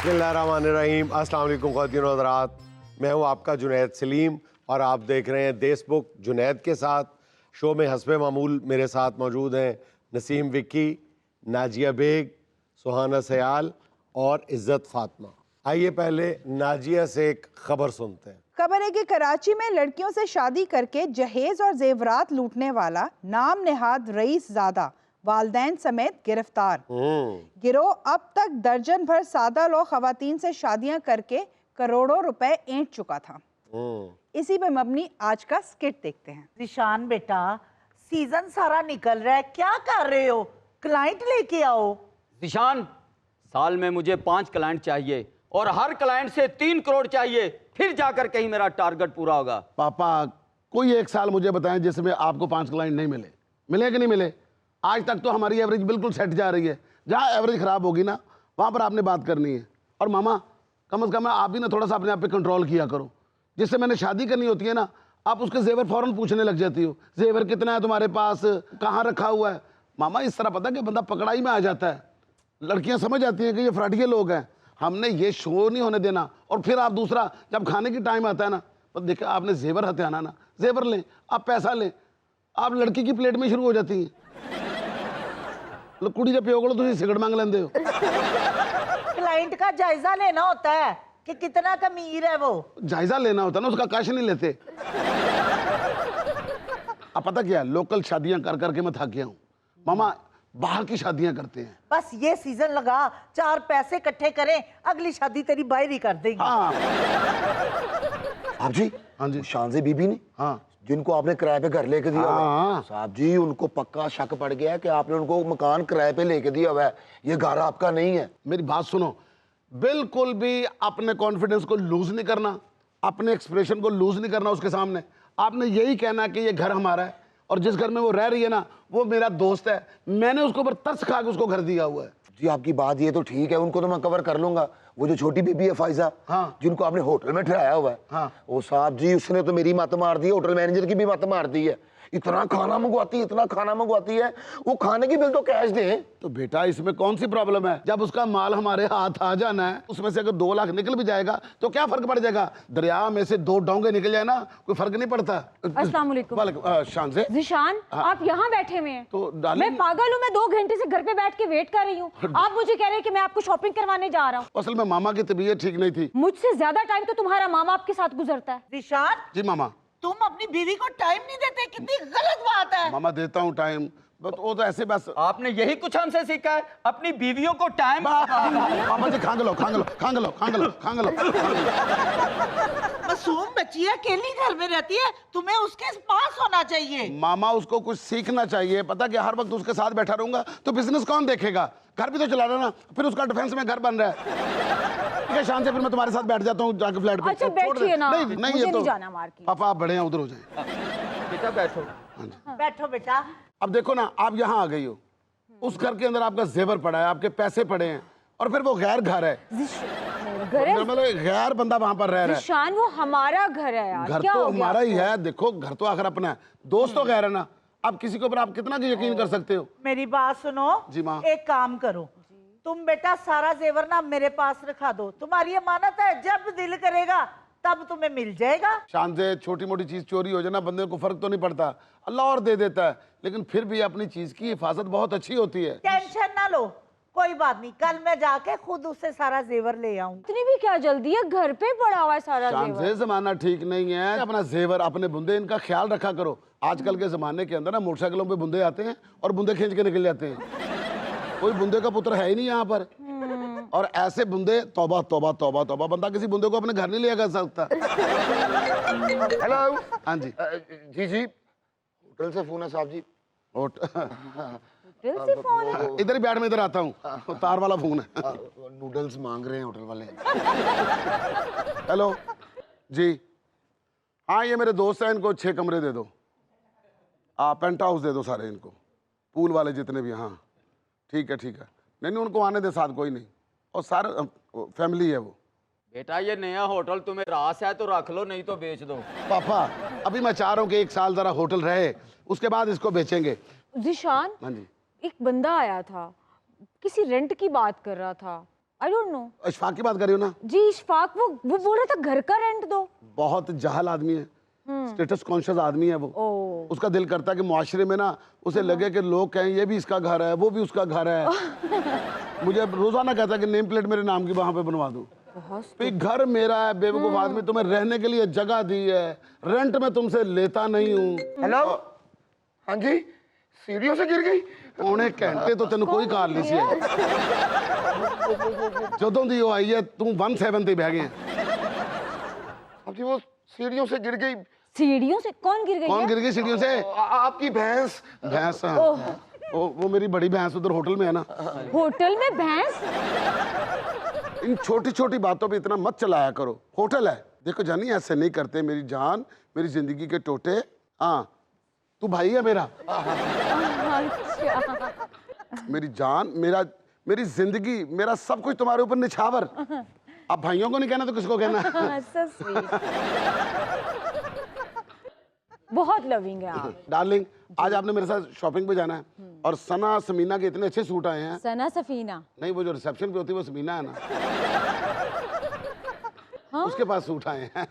बिस्मिल्लाहिर्रहमानिर्रहीम। अस्सलाम वालेकुम ख़वातीन और हज़रात, मैं हूँ आपका जुनैद सलीम और आप देख रहे हैं देश बुक जुनैद के साथ। शो में हस्बे मामूल मेरे साथ मौजूद हैं नसीम विक्की, नाजिया बेग, सुहाना सयाल और इज़्ज़त फातिमा। आइए पहले नाजिया से एक खबर सुनते हैं। खबर है कि कराची में लड़कियों से शादी करके जहेज और जेवरात लूटने वाला नाम नेहाद रईस ज़ादा वालदैन समेत गिरफ्तार। गिरोह अब तक दर्जन भर सादा लो खवातीन से शादियां करके करोड़ों रुपए ऐंठ चुका था। इसी पे मबनी आज का स्किट देखते हैं। निशान बेटा, सीजन सारा निकल रहा है, क्या कर रहे हो? क्लाइंट लेके आओ। निशान, साल में मुझे 5 क्लाइंट चाहिए और हर क्लाइंट से 3 करोड़ चाहिए, फिर जाकर कहीं मेरा टारगेट पूरा होगा। पापा, कोई एक साल मुझे बताएं जिसमें आपको 5 क्लाइंट नहीं मिले। मिले कि नहीं मिले? आज तक तो हमारी एवरेज बिल्कुल सेट जा रही है। जहाँ एवरेज खराब होगी ना, वहाँ पर आपने बात करनी है। और मामा, कम से कम आप भी ना थोड़ा सा अपने आप पे कंट्रोल किया करो। जिससे मैंने शादी करनी होती है ना, आप उसके जेवर फौरन पूछने लग जाती हो, जेवर कितना है तुम्हारे पास, कहाँ रखा हुआ है। मामा, इस तरह पता है कि बंदा पकड़ाई में आ जाता है। लड़कियां समझ जाती हैं कि ये फ्रॉडिये लोग हैं। हमने ये शो नहीं होने देना। और फिर आप दूसरा, जब खाने की टाइम आता है ना, तो देखिए आपने जेवर हथियाना ना, जेवर लें, आप पैसा लें, आप लड़की की प्लेट में शुरू हो जाती हैं। कुड़ी जब प्योगड़ो तो सिगरेट मांग लेंदे हो। क्लाइंट का जायजा लेना होता है कि कितना का अमीर है वो। जायजा लेना होता है ना, उसका कैश नहीं लेते। अब पता क्या, लोकल शादियां कर करके मैं थक गया हूँ मामा। बाहर की शादियां करते हैं। बस ये सीजन लगा, 4 पैसे इकट्ठे करें, अगली शादी तेरी बाहर ही कर देंगे। हाँ। आप जी, हाँ जी। शानज़े बीबी ने, हाँ, जिनको आपने किराए पे घर लेके दिया हुआ हाँ। है, साहब जी, उनको पक्का शक पड़ गया है कि आपने उनको मकान किराए पे लेके दिया हुआ है। ये घर आपका नहीं है। मेरी बात सुनो, बिल्कुल भी अपने कॉन्फिडेंस को लूज नहीं करना, अपने एक्सप्रेशन को लूज नहीं करना उसके सामने। आपने यही कहना कि ये घर हमारा है और जिस घर में वो रह रही है ना, वो मेरा दोस्त है। मैंने उसके ऊपर तरस खा के उसको घर दिया हुआ है। जी आपकी बात ये तो ठीक है, उनको तो मैं कवर कर लूंगा। वो जो छोटी बीबी है फाइजा, हाँ, जिनको आपने होटल में ठहराया हुआ है, हाँ, वो साहब जी, उसने तो मेरी मत मार दी है, होटल मैनेजर की भी मत मार दी है। इतना खाना मंगवाती है, इतना खाना मंगवाती है, वो खाने की बिल तो कैश दें। तो बेटा इसमें कौन सी प्रॉब्लम है? जब उसका माल हमारे हाथ आ जाना है, उसमें से अगर 2 लाख निकल भी जाएगा तो क्या फर्क पड़ जाएगा? दरिया में से 2 डोंगे निकल जाए ना, कोई फर्क नहीं पड़ता। अस्सलाम वालेकुम। शान से ज़ीशान, आप यहाँ बैठे हुए हैं? तो मैं पागल हूँ, मैं 2 घंटे से घर पे बैठ के वेट कर रही हूँ। आप मुझे कह रहे हैं कि मैं आपको शॉपिंग करवाने जा रहा हूँ। असल में मामा की तबीयत ठीक नहीं थी। मुझसे ज्यादा टाइम तो तुम्हारा मामा आपके साथ गुजरता है। निशान, जी मामा। तुम अपनी बीवी को टाइम नहीं देते, कितनी गलत बात है। मामा देता हूँ टाइम, बस वो तो ऐसे बस। आपने यही कुछ हमसे सीखा है, अपनी बीवियों को टाइम। पापा जी खांग लो, खांग लो, खांग लो, खांग लो, खांग लो। मासूम बच्ची है, अकेली घर में रहती है, तुम्हें उसके पास होना चाहिए। मामा, उसको कुछ सीखना चाहिए। पता क्या, हर वक्त उसके साथ बैठा रहूंगा तो बिजनेस कौन देखेगा? घर भी तो चलाना ना, फिर उसका डिफेंस में घर बन रहा है। ठीक है शान से, फिर मैं तुम्हारे साथ बैठ जाता हूँ जाके फ्लैट पे। अच्छा बैठिए ना, नहीं नहीं, मुझे ये तो नहीं जाना मार्केट। पापा आप बड़े हैं, उधर हो जाए। बेटा बैठो। हाँ जी। बैठो बेटा। अब देखो ना, आप यहाँ आ गई हो, उस घर के अंदर आपका जेवर पड़ा है, आपके पैसे पड़े हैं, और फिर वो गैर घर है। घर है? मतलब गैर बंदा वहां पर रह रहा है। ज़ीशान, वो हमारा घर है यार। घर क्या तो हो गया हमारा ही आपको? है। देखो घर तो आखिर अपना है, दोस्त तो गैर है ना। आप किसी के ऊपर आप कितना की यकीन कर सकते हो? मेरी बात सुनो जी माँ। एक काम करो, तुम बेटा सारा जेवर ना मेरे पास रखा दो, तुम्हारी अमानत है, जब दिल करेगा तब तुम्हें मिल जाएगा। शान से छोटी मोटी चीज चोरी हो जाए ना, बंदे को फर्क तो नहीं पड़ता, अल्लाह और दे देता है, लेकिन फिर भी अपनी चीज की हिफाजत बहुत अच्छी होती है। टेंशन ना लो, कोई बात नहीं, कल मैं जाके खुद उससे सारा जेवर ले आऊं। इतनी भी क्या जल्दी है, घर पे पड़ा हुआ है सारा शान जेवर। से जमाना ठीक नहीं है, अपना जेवर अपने बुंदे इनका ख्याल रखा करो। आजकल के जमाने के अंदर ना मोटरसाइकिलों पे बुंदे आते हैं और बुंदे खींच के निकल जाते हैं। कोई बुंदे का पुत्र है ही नहीं यहाँ पर। और ऐसे बुंदे, तौबा तौबा तौबा तौबा, बंदा किसी बुंदे को अपने घर नहीं ले जा सकता। हेलो। हाँ जी। जी जी, होटल से फोन है साहब जी। दिल से फोन है? इधर ही बैठ, में इधर आता हूँ, तार वाला फोन है। नूडल्स मांग रहे हैं होटल वाले। हेलो जी, हाँ ये मेरे दोस्त हैं, इनको 6 कमरे दे दो। पेंट हाउस दे दो सारे इनको, पूल वाले जितने भी। हाँ ठीक है ठीक है। नहीं उनको आने दे साथ, कोई नहीं, और सारा फैमिली है वो। बेटा ये नया होटल तुम्हें रास है तो रख लो, नहीं तो बेच दो। पापा अभी मैं चाह रहा हूँ कि 1 साल जरा होटल रहे, उसके बाद इसको बेचेंगे। ज़ीशान, हाँ जी। एक बंदा आया था, किसी रेंट की बात कर रहा था, आई डोंट नो। इशफाक की बात कर रही हो ना? जी इशफाक, वो बोल रहा था घर का रेंट दो। बहुत जहल आदमी है, स्टेटस कॉन्शियस आदमी है वो। उसका दिल करता है कि मुआशरे में ना उसे लगे कि लोग कहें ये भी इसका घर है, वो भी उसका घर है। मुझे रोजाना कहता है कि नेम प्लेट मेरे नाम की वहां पे बनवा दूं। घर मेरा है, बेवकूफ आदमी, तुम्हें रहने के लिए जगह दी है, रेंट में तुमसे लेता नहीं हूँ। हेलो, हाँ जी, सीढ़ियों से गिर गई। पौने घंटे तो तेन कोई कार नहीं सी है। जदों दी वो आई है तू 17 ते बह गया। अब जी वो सीढ़ियों से गिर गई। सीढ़ियों से? कौन गिर गई? कौन गिर गई सीढ़ियों से? आपकी भैंस। भैंस? वो मेरी बड़ी भैंस उधर होटल में है ना। होटल में भैंस? इन छोटी छोटी बातों पे इतना मत चलाया करो। होटल है, देखो जानी ऐसे नहीं करते मेरी जान, मेरी जिंदगी के टोटे। हाँ तू भाई है मेरा। मेरी जान, मेरी जिंदगी, मेरा सब कुछ तुम्हारे ऊपर निछावर। अब भाइयों को नहीं कहना तो किसको कहना? So sweet. बहुत लविंग है आप। डार्लिंग, आज आपने मेरे साथ शॉपिंग पे जाना है और सना समीना के इतने अच्छे सूट आए हैं। सना सफीना? नहीं, वो जो रिसेप्शन पे होती है वो समीना है ना। उसके पास सूट आए हैं।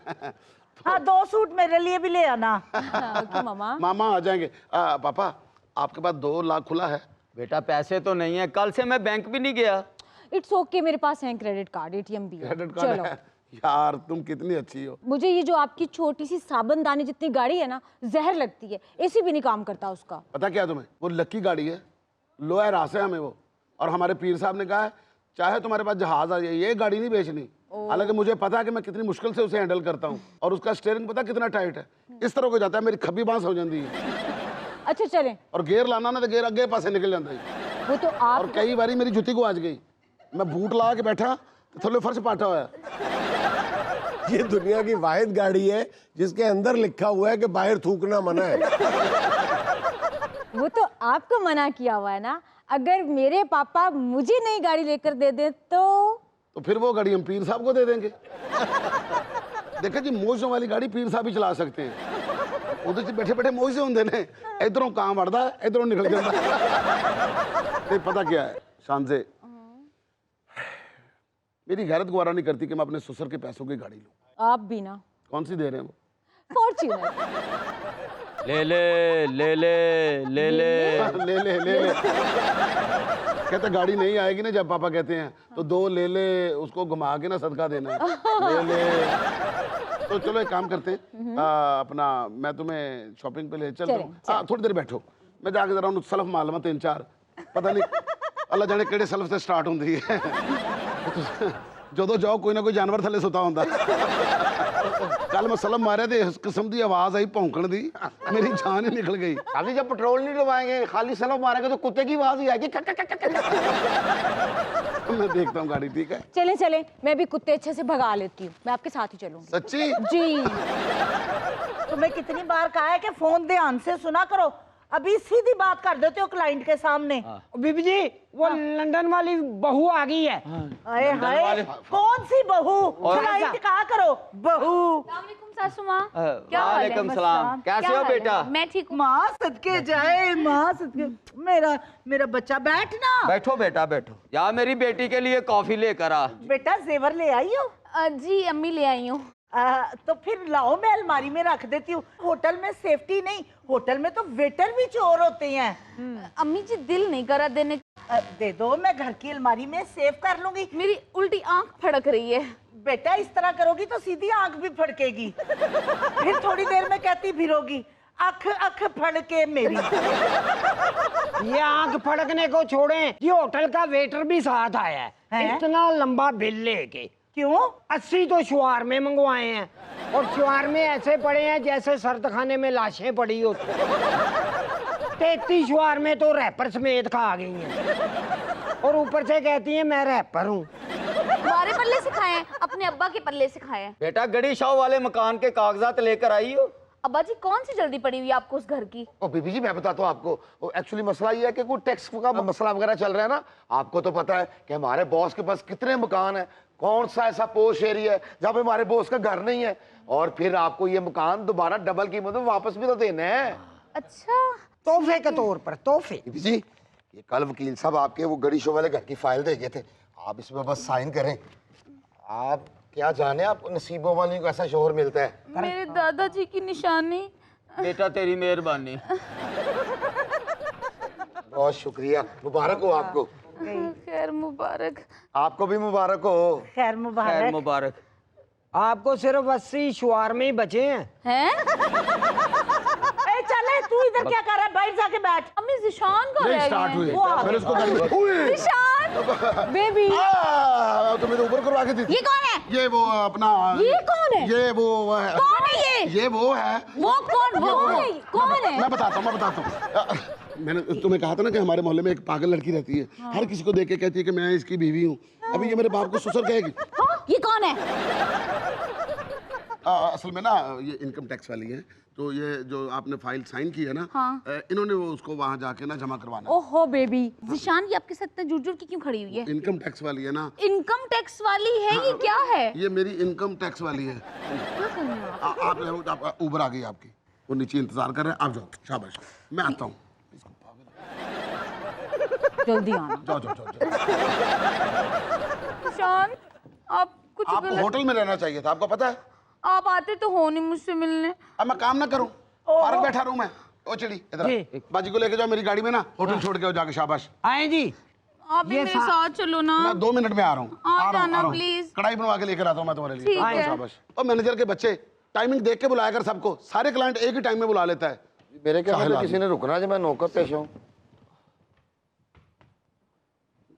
हाँ 2 सूट मेरे लिए भी ले आना। ओके मामा। मामा आ जाएंगे। पापा आपके पास 2 लाख खुला है? बेटा पैसे तो नहीं है, कल से मैं बैंक भी नहीं गया। इट्स ओके, मेरे पास है क्रेडिट कार्ड, एटीएम भी है। क्रेडिट कार्ड है? यार तुम कितनी अच्छी हो। मुझे ये जो आपकी छोटी सी साबुनदानी जितनी गाड़ी है ना, जहर लगती है, एसी भी नहीं काम करता उसका। पता क्या तुम्हें, वो लकी गाड़ी है, लोहा रास है हमें वो। और हमारे पीर साहब ने कहा है चाहे तुम्हारे पास जहाज आ जाए ये गाड़ी नहीं बेचनी। हालांकि मुझे पता है कि मैं कितनी मुश्किल से उसे हैंडल करता हूँ और उसका स्टीयरिंग पता कितना टाइट है, इस तरह को जाता है मेरी खब्बी बांस हो जाती है। अच्छा चलें। और गेयर लाना ना तो गेयर अगे पासे निकल जाता है। वो तो आप। और कई बारी मेरी जुती को आज गई, मैं बूट ला के बैठा तो थोड़े फर्श पाटा हुआ। ये दुनिया की वाहिद गाड़ी है जिसके अंदर लिखा हुआ है कि बाहर थूकना मना है। वो तो आपको मना किया हुआ है ना। अगर मेरे पापा मुझे नई गाड़ी लेकर दे दे तो फिर वो गाड़ी हम पीर साहब को दे देंगे। देखा जी, मौजों वाली गाड़ी पीर साहब ही चला सकते हैं। उधर से बैठे बैठे मौजे होंगे ने, इधरों काम बढ़ता है, इधरों निकल जाता है। पता क्या है शान से, मेरी गैरत गवारा नहीं करती कि मैं अपने ससुर के पैसों की गाड़ी लूं। आप भी ना। कौन सी दे रहे हैं वो? फॉर्च्यूनर। ले ले ले ले ले ले ले ले ले ले। कहते गाड़ी नहीं आएगी ना जब पापा कहते हैं तो 2 ले ले, उसको घुमा के ना सदका देना है। ले ले। तो चलो एक काम करते हैं, अपना मैं तुम्हें शॉपिंग पे ले चलता हूँ। थोड़ी देर बैठो, मैं जाके जरा सलफ मालूम 3-4, पता नहीं अल्लाह जाने केड़े सलफ से स्टार्ट होती है। जो जाओ कोई ना कोई जानवर थले सुता होंदा। कल मैं सलम मारे थे, इस किस्म की आवाज आई भौंकण दी, मेरी जान ही निकल गई। अभी जब पेट्रोल नहीं डलवाएंगे, खाली सलम मारेंगे तो कुत्ते की आवाज ही आएगी। मैं देखता हूँ गाड़ी, ठीक है? चलें चलें, मैं भी कुत्ते अच्छे से भगा लेती हूँ, मैं आपके साथ ही चलूंगी। सच्ची? जी। तुम्हें कितनी बार कहा है कि फोन ध्यान से सुना करो, अभी सीधी बात कर देते हो क्लाइंट के सामने। बीबी जी वो लंदन वाली बहू आ गई है। अरे हाय, कौन सी बहू? क्लाइंट कहा करो बहू। सासू माँ, क्या हाल है? वालेकुम सलाम, कैसे हो बेटा? मैं ठीक हूँ। माँ सदके जाए, माँ सदके। मेरा बच्चा, बैठना। बैठो बेटा बैठो। या मेरी बेटी के लिए कॉफी लेकर आ। बेटा जेवर ले आई हो? जी अम्मी ले आई हूँ। तो फिर लाओ, मैं अलमारी में रख देती हूँ। होटल में सेफ्टी नहीं, होटल में तो वेटर भी चोर होते हैं। अम्मी जी दिल नहीं करा देने। दे दो, मैं घर की अलमारी में सेव कर लूंगी। मेरी उल्टी आंख फड़क रही है। बेटा इस तरह करोगी तो सीधी आंख भी फड़केगी। फिर थोड़ी देर में कहती फिरोगी अख अख फड़के मेरी। ये आंख फड़कने को छोड़े, ये होटल का वेटर भी साथ आया है। इतना लंबा बिल लेके। क्यों? 80 तो शवारमे मंगवाए हैं और शवारमे ऐसे पड़े हैं जैसे सर्द खाने में लाशें पड़ी होती। 33 शवारमे तो रैपर समेत खा गई हैं और ऊपर से कहती है मैं रैपर हूँ। हमारे पल्ले से खाए हैं, अपने अब्बा के पल्ले से खाए हैं। बेटा गड़ी शाह वाले मकान के कागजात लेकर आई हो? अब्बा जी कौन सी जल्दी पड़ी हुई है आपको उस घर की? ओ बीबी जी मैं बताता हूँ आपको, एक्चुअली मसला ये है कि कोई टैक्स का मसला वगैरह चल रहा है ना। आपको तो पता है कि हमारे बॉस के पास कितने मकान है, कौन सा ऐसा पोश एरिया है जहाँ पे हमारे बॉस का घर नहीं है, और फिर आपको ये मकान दोबारा डबल कीमत में वापस भी तो देना है। अच्छा, तोहफे के तौर पर तोहफे। बीबी जी ये कल वकील साहब आपके वो गड़ी शो वाले घर की फाइल दे गए थे, आप इसमें बस साइन करें। आप क्या जाने आप नसीबों वाली को ऐसा शोहर मिलता है। मेरे दादाजी की निशानी। बेटा तेरी मेहरबानी। बहुत शुक्रिया, मुबारक हो आपको। खैर मुबारक। आपको भी मुबारक हो। खैर खैर मुबारक। मुबारक। आपको सिर्फ 80 शुआरमे ही बचे हैं। हैं? ए चले, तू इधर क्या कर रहा है? बाहर जाके बैठ। अम्मी जिशान को नहीं ले स्टार्ट हुई, गए। वो आ मैंने उसको जिशान बेबी। तो मेरे ऊपर करवा के दी थी। ये कौन है? ये वो अपना ये कौन है? ये वो है। कौन है ये? ये वो है। वो कौन है? कौन है? मैं बताता हूँ। मैंने तुम्हें कहा था ना कि हमारे मोहल्ले में एक पागल लड़की रहती है। हाँ। हर किसी को देख के कहती है कि मैं इसकी बीवी हूँ। अभी ये मेरे बाप को ससुर कहेगी। हाँ, ये कौन है? असल में ना ये इनकम टैक्स वाली है, तो ये जो आपने फाइल साइन की है ना, हाँ। इन्होंने वो उसको वहाँ जाके ना जमा करवाना। ओहो बेबी, जिशान ये आपके साथ इतना जुड़ के क्यों खड़ी हुई है? इनकम टैक्स वाली है ना। इनकम टैक्स वाली है? ये क्या है? ये मेरी इनकम टैक्स वाली है। आप ऊबर आ गई आपकी, वो नीचे इंतजार कर रहे हैं। आप जाओ, शाबाश, मैं आता हूँ। जल्दी आना। जाओ जाओ जाओ, जाओ। जिशान आप कुछ आपको गलत। होटल में रहना चाहिए था, आपको पता है। आप आते तो हो नहीं मुझसे मिलने। अब मैं काम ना करूं, पार्क बैठा रहूं मैं। ओ चिड़ी इधर जी। आ। बाजी को लेके जाओ मेरी गाड़ी में ना, होटल छोड़ के आओ जाके। शाबाश। आए जी। आप भी ये मेरे साथ चलो ना। मैं 2 मिनट में आ रहा हूँ। आ जाना प्लीज। कढ़ाई बनवा के लेकर आता हूँ मैं तुम्हारे लिए। ठीक आओ, है। शाबाश। और मैनेजर के बच्चे टाइमिंग देख के बुलाया कर सबको। सारे क्लाइंट एक ही टाइम में बुला लेता है। मेरे क्या चाहे मतलब ला किसी ने रुकना जब मैं नौकर पेश हूँ।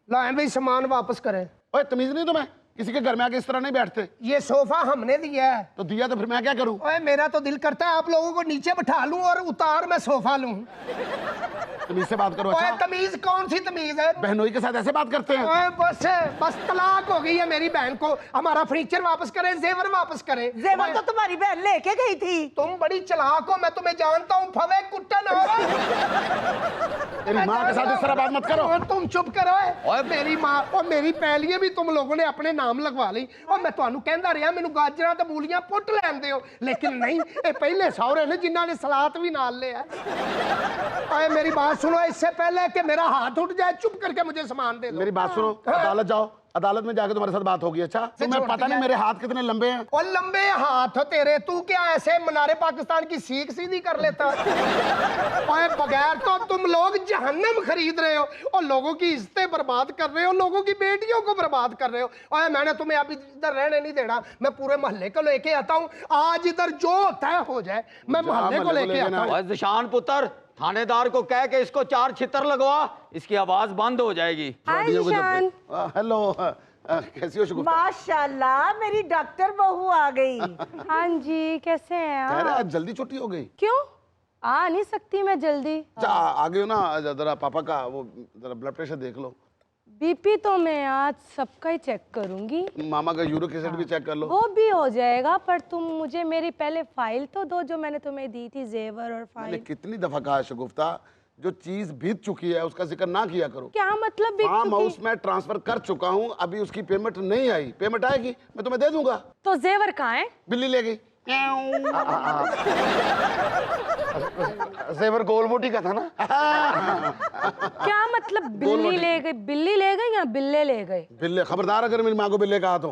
लाए भाई सामान वापस करें। ओए तमीज नहीं तुम्हें? किसी के घर में आके इस तरह नहीं बैठते। ये सोफा हमने दिया है। तो दिया तो फिर मैं क्या करूं? ओए मेरा तो दिल करता है आप लोगों को नीचे बैठा लूं और उतार मैं सोफा लूं। तमीज से बात करो। ओए अच्छा, तमीज कौन सी तमीज है? बहनोई के साथ ऐसे बात करते हैं? ओए बस तलाक हो गई है मेरी बहन को। हमारा फर्नीचर वापस करें, जेवर वापस करें। जेवर तो तुम्हारी बहन लेके गई थी। तुम बड़ी चालाक हो, मैं तुम्हें जानता हूँ। फवे कुट्टन हो। तेरी माँ के साथ इस तरह बात मत करो। और तुम चुप करो। ओए मेरी माँ और मेरी पहलियां भी तुम लोगों ने अपने नाम लगवा ली। और मैं ਤੁਹਾਨੂੰ ਕਹਿੰਦਾ ਰਿਹਾ ਮੈਨੂੰ ਗਾਜਰਾਂ ਤੇ ਮੂਲੀਆਂ ਪੁੱਟ ਲੈਂਦੇ ਹੋ, लेकिन नहीं, ये पहले सौरे ने जिन्होंने सलाद भी नाल लिया। ओए मेरी बात सुनो, इससे पहले कि मेरा हाथ उठ जाए चुप करके मुझे सामान दे दो। मेरी बात सुनो, अदालत जाओ। अदालत में जाके तुम्हारे साथ बात होगी। अच्छा, तुम्हें पता नहीं मेरे हाथ कितने लंबे हैं। और लंबे हाथ तेरे, तू क्या ऐसे मनारे पाकिस्तान की सीख सीधी कर लेता? ओए बगैर तो तुम लोग जहन्नम खरीद रहे हो और लोगों की इज्जतें बर्बाद कर रहे हो, लोगों की बेटियों को बर्बाद कर रहे हो। ओए मैंने तुम्हें अभी इधर रहने नहीं देना, मैं पूरे मोहल्ले को लेके आता हूँ। आज इधर जो होता है हो जाए, मैं मोहल्ले को लेके आता हूँ। और जिशान पुत्र, थानेदार को कह के इसको 4 छितर लगवा, इसकी आवाज बंद हो जाएगी। हेलो, कैसी हो शगुफ्ता? माशाल्लाह, मेरी डॉक्टर बहू आ गई। हाँ जी, कैसे हैं कह रहे आप? आज जल्दी छुट्टी हो गई। क्यों आ नहीं सकती मैं जल्दी? अच्छा, आ गई हो ना, जरा पापा का वो जरा ब्लड प्रेशर देख लो। बीपी तो मैं आज सबका ही चेक करूंगी। मामा का यूरिक एसिड भी चेक कर लो। वो भी हो जाएगा, पर तुम मुझे मेरी पहले फाइल तो दो जो मैंने तुम्हें दी थी, जेवर और मैंने फाइल। कितनी दफा कहा है शगुफ्ता, जो चीज बीत चुकी है उसका जिक्र ना किया करो। क्या मतलब बीत फार्म चुकी? हाउस में ट्रांसफर कर चुका हूँ, अभी उसकी पेमेंट नहीं आई। पेमेंट आएगी मैं तुम्हें दे दूंगा। तो जेवर कहाँ है? बिल्ली ले गई। जेवर गोलमोटी का था ना। क्या मतलब बिल्ली ले गई? बिल्ली ले गई या बिल्ले ले गए? बिल्ले, खबरदार अगर मेरी माँ को बिल्ले कहा तो।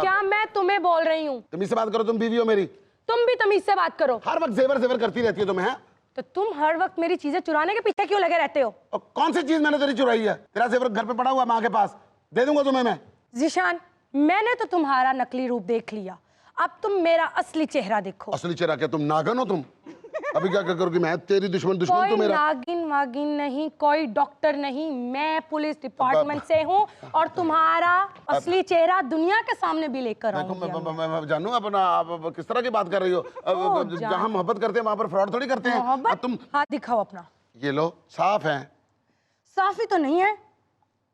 क्या मैं तुम्हें बोल रही हूँ? तमीज से बात करो, तुम बीवी हो मेरी। तुम भी तमीज से बात करो। हर वक्त जेवर जेवर करती रहती है तुम्हें। तो तुम हर वक्त मेरी चीजें चुराने के पीछे क्यों लगे रहते हो? और कौन सी चीज मैंने तेरी चुराई है? तेरा जेवर घर पे पड़ा हुआ माँ के पास, दे दूंगा तुम्हें मैं। जिशान, मैंने तो तुम्हारा नकली रूप देख लिया, अब तुम मेरा असली चेहरा देखो। असली चेहरा क्या? तुम नागन हो तुम? अभी क्या करोगी? मैं तेरी दुश्मन, दुश्मन कोई तो मेरा। नागिन वागिन नहीं, कोई डॉक्टर नहीं, मैं पुलिस डिपार्टमेंट से हूँ और तुम्हारा असली चेहरा दुनिया के सामने भी लेकर देखो, आऊंगी। मैं जानू अपना, आप किस तरह की बात कर रही हो? जहाँ मोहब्बत करते हैं वहां पर फ्रॉड थोड़ी करते हैं। अब मोहब्बत? तुम हाथ दिखाओ अपना। ये लो, साफ है। साफी तो नहीं है,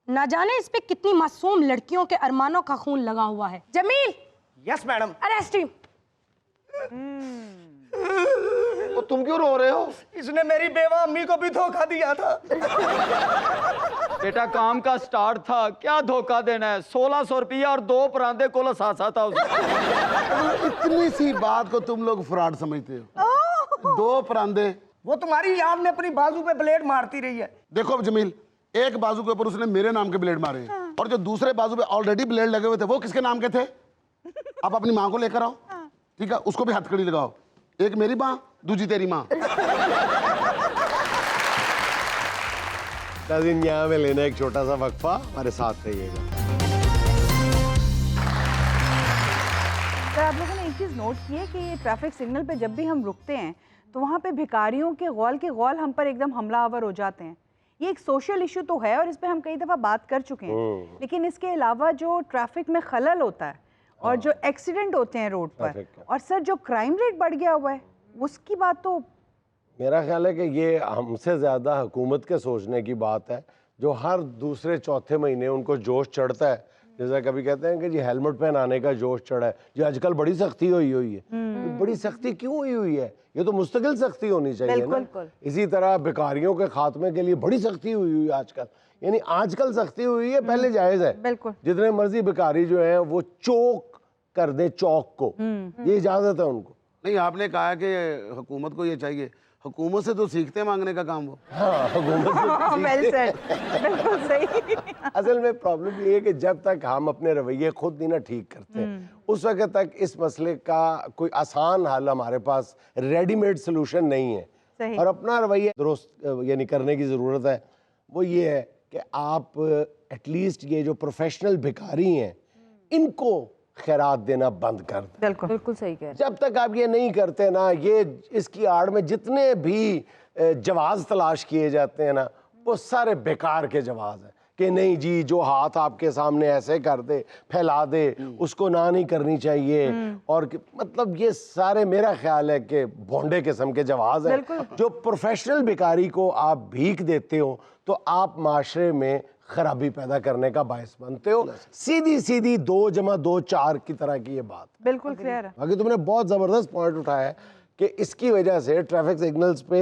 ना जाने इस पे कितनी मासूम लड़कियों के अरमानों का खून लगा हुआ है। Jameel, yes madam. Arrest him. तो तुम क्यों रो रहे हो? इसने मेरी बेवा अम्मी को भी धोखा दिया था। बेटा काम का स्टार्ट था, क्या धोखा देना है? 1600 रुपया और 2 परांदे को लसासा था उसने। इतनी सी बात को तुम लोग फ्रॉड समझते हो? 2 परांदे। वो तुम्हारी याद में अपनी बाजू पे ब्लेड मारती रही है। देखो अब जमील, एक बाजू के ऊपर उसने मेरे नाम के ब्लेड मारे हैं, और जो दूसरे बाजू पे ऑलरेडी ब्लेड लगे हुए थे वो किसके नाम के थे? आप अपनी माँ को लेकर आओ, ठीक है, उसको भी हथकड़ी लगाओ, एक मेरी माँ दूजी तेरी माँ। नाज़रीन, यहाँ में लेना एक छोटा सा वक्फा, हमारे साथ रहिएगा। सर, आप लोगों ने एक चीज़ नोट की है कि ये ट्रैफिक सिग्नल पे जब भी हम रुकते हैं तो वहाँ पे भिखारियों के गौल हम पर एकदम हमलावर हो जाते हैं। ये एक सोशल इशू तो है और इस पे हम कई दफ़ा बात कर चुके हैं, लेकिन इसके अलावा जो ट्रैफिक में खलल होता है और जो एक्सीडेंट होते हैं रोड पर, और सर जो क्राइम रेट बढ़ गया हुआ है, उसकी बात तो मेरा ख्याल है कि ये हमसे ज़्यादा हुकूमत के सोचने की बात है, जो हर दूसरे चौथे महीने उनको जोश चढ़ता है। जैसा कभी कहते हैं कि जी हेलमेट पहनाने का जोश चढ़ा है, जी आजकल बड़ी सख्ती हुई है। ये बड़ी सख्ती क्यों हुई है? ये तो मुस्तकिल सख्ती होनी चाहिए ना। इसी तरह भिखारियों के खात्मे के लिए बड़ी सख्ती हुई है आजकल, यानी आजकल सख्ती हुई है, पहले जायज़ है। जितने मर्जी भिखारी जो हैं वो चौक कर दे चौक को, ये इजाज़त है उनको। नहीं, आपने कहा कि हुकूमत को ये चाहिए, हुकूमत से तो सीखते मांगने का काम वो। हाँ, हुकूमत वेल सेड, बिल्कुल सही। असल में प्रॉब्लम ये है कि जब तक हम अपने रवैये खुद नहीं ना ठीक करते, उस वक्त तक इस मसले का कोई आसान हल हमारे पास रेडीमेड सोल्यूशन नहीं है। और अपना रवैया दुरुस्त यानी करने की ज़रूरत है। वो ये है कि आप एटलीस्ट ये जो प्रोफेशनल भिखारी हैं इनको खैरात देना बंद कर दें। बिल्कुल बिल्कुल सही कह रहे हैं। जब तक आप ये नहीं करते ना, ये इसकी आड़ में जितने भी जवाज़ तलाश किए जाते हैं ना, वो सारे बेकार के जवाज़ हैं कि नहीं जी जो हाथ आपके सामने ऐसे कर दे, फैला दे, उसको ना नहीं करनी चाहिए। और मतलब ये सारे मेरा ख्याल है कि भोंडे किस्म के जवाज़ हैं। जो प्रोफेशनल भिखारी को आप भीख देते हो तो आप माशरे में खराबी पैदा करने का बायस बनते हो। सीधी सीधी 2 + 2 4 की तरह की ये बात बिल्कुल क्लियर है। बाकी तुमने बहुत ज़बरदस्त पॉइंट उठाया है कि इसकी वजह से ट्रैफिक सिग्नल्स पे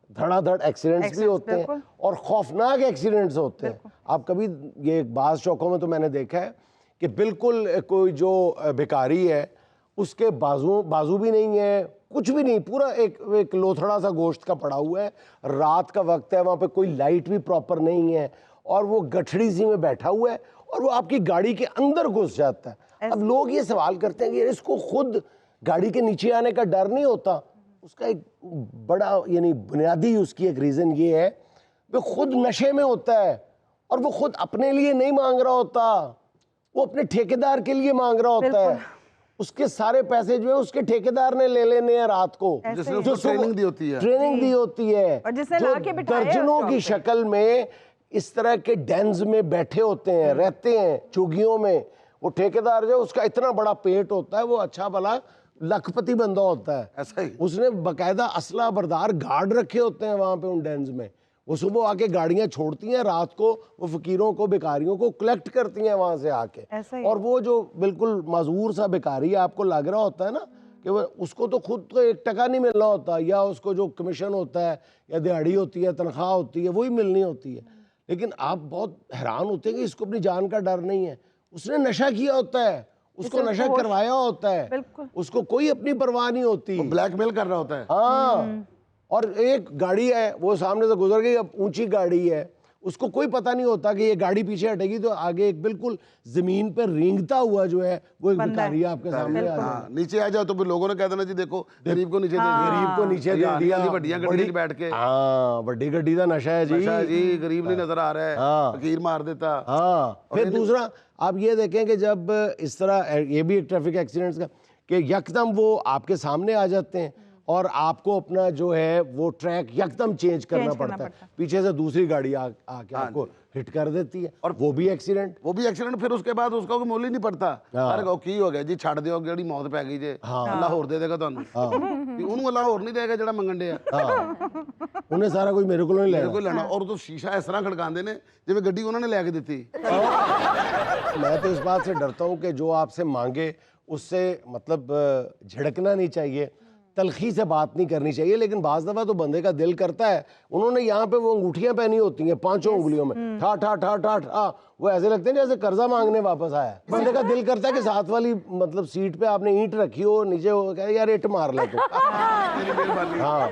धड़ाधड़ एक्सीडेंट्स भी होते हैं और खौफनाक एक्सीडेंट्स होते हैं। आप कभी ये बाज़ चौकों में तो मैंने देखा है कि बिल्कुल कोई जो भिखारी है उसके बाजू भी नहीं है, कुछ भी नहीं, पूरा एक लोथड़ा सा गोश्त का पड़ा हुआ है, रात का वक्त है, वहाँ पे कोई लाइट भी प्रॉपर नहीं है और वो गठड़ी सी में बैठा हुआ है और वो आपकी गाड़ी के अंदर घुस जाता है। अब लोग ये सवाल करते हैं कि इसको खुद गाड़ी के नीचे आने का डर नहीं होता? उसका एक बड़ा यानी बुनियादी उसकी एक रीज़न ये है, वो खुद नशे में होता है और वो खुद अपने लिए नहीं मांग रहा होता, वो अपने ठेकेदार के लिए मांग रहा होता है। उसके सारे पैसे जो है उसके ठेकेदार ने ले लेने हैं रात को, जो ट्रेनिंग दी होती है, और जिसने लाके बिठाया दर्जनों की शक्ल में इस तरह के डेंस में बैठे होते हैं, रहते हैं चुगियों में। वो ठेकेदार जो उसका इतना बड़ा पेट होता है, वो अच्छा भला लखपति बंदा होता है, ऐसा ही उसने बकायदा असला बरदार गार्ड रखे होते हैं वहाँ पे उन डेंस में। वो सुबह आके गाड़ियाँ छोड़ती हैं, रात को वो फकीरों को भिखारियों को कलेक्ट करती हैं वहाँ से आके। और वो जो बिल्कुल मजबूर सा भिखारी आपको लग रहा होता है ना कि वो उसको तो खुद तो 1 टका नहीं मिलना होता, या उसको जो कमीशन होता है या दिहाड़ी होती है, तनख्वाह होती है, वही मिलनी होती है। लेकिन आप बहुत हैरान होते हैं कि इसको अपनी जान का डर नहीं है। उसने नशा किया होता है, उसको नशा करवाया होता है, उसको कोई अपनी परवाह नहीं होती, ब्लैकमेल कर रहा होता है। हाँ, और एक गाड़ी है वो सामने से गुजर गई, अब ऊंची गाड़ी है, उसको कोई पता नहीं होता कि ये गाड़ी पीछे हटेगी तो आगे एक बिल्कुल जमीन पर रेंगता हुआ जो है वो एक भिखारी आपके सामने आ हाँ, नीचे आ जाओ तो फिर लोगों ने कह देना जी देखो गरीब को नीचे दे दिया, गरीब को नीचे दे दिया, बड़िया गड्डी में बैठ के। हाँ, बड़ी गड्डी का नशा है जी, गरीब नहीं नजर आ रहा है, फकीर मार देता। हाँ, फिर दूसरा आप ये देखें कि जब इस तरह ये भी एक ट्रैफिक एक्सीडेंट्स का कि यकदम वो आपके सामने आ जाते हैं और आपको अपना जो है वो ट्रैक यकदम चेंज करना पड़ता है, पीछे से दूसरी गाड़ी आके आपको हिट कर देती है और वो भी एक्सीडेंट। फिर उसके बाद उसका कोई मोल ही नहीं पड़ता। अरे की हो गया जी, छड़ दियो जेड़ी मौत पै गई जे, अल्लाह होर दे देगा ਤੁਹਾਨੂੰ। ਉਹਨੂੰ ਅੱਲਾ ਹੋਰ ਨਹੀਂ ਦੇਗਾ ਜਿਹੜਾ ਮੰਗਣ ਡਿਆ। ਉਹਨੇ ਸਾਰਾ ਕੁਝ ਮੇਰੇ ਕੋਲੋਂ ਹੀ ਲੈਣਾ ਔਰ ਉਹ ਸ਼ੀਸ਼ਾ ਇਸ ਤਰ੍ਹਾਂ ਖੜਕਾਉਂਦੇ ਨੇ ਜਿਵੇਂ ਗੱਡੀ ਉਹਨਾਂ ਨੇ ਲੈ ਕੇ ਦਿੱਤੀ। मैं तो इस बात से डरता हूँ कि जो आपसे मांगे उससे मतलब झिड़कना नहीं चाहिए, तलखी से बात नहीं करनी चाहिए। लेकिन बाज़ दफ़ा तो बंदे का दिल करता है, उन्होंने यहाँ पे वो अंगूठियाँ पहनी होती हैं 5 उंगलियों में, ठा ठा ठा ठा ठा, वो ऐसे लगते हैं जैसे कर्जा मांगने वापस आया है। बंदे का दिल करता है कि साथ वाली मतलब सीट पे आपने ईंट रखी हो, नीचे हो, कहे यार ईंट मार ले तू। हाँ,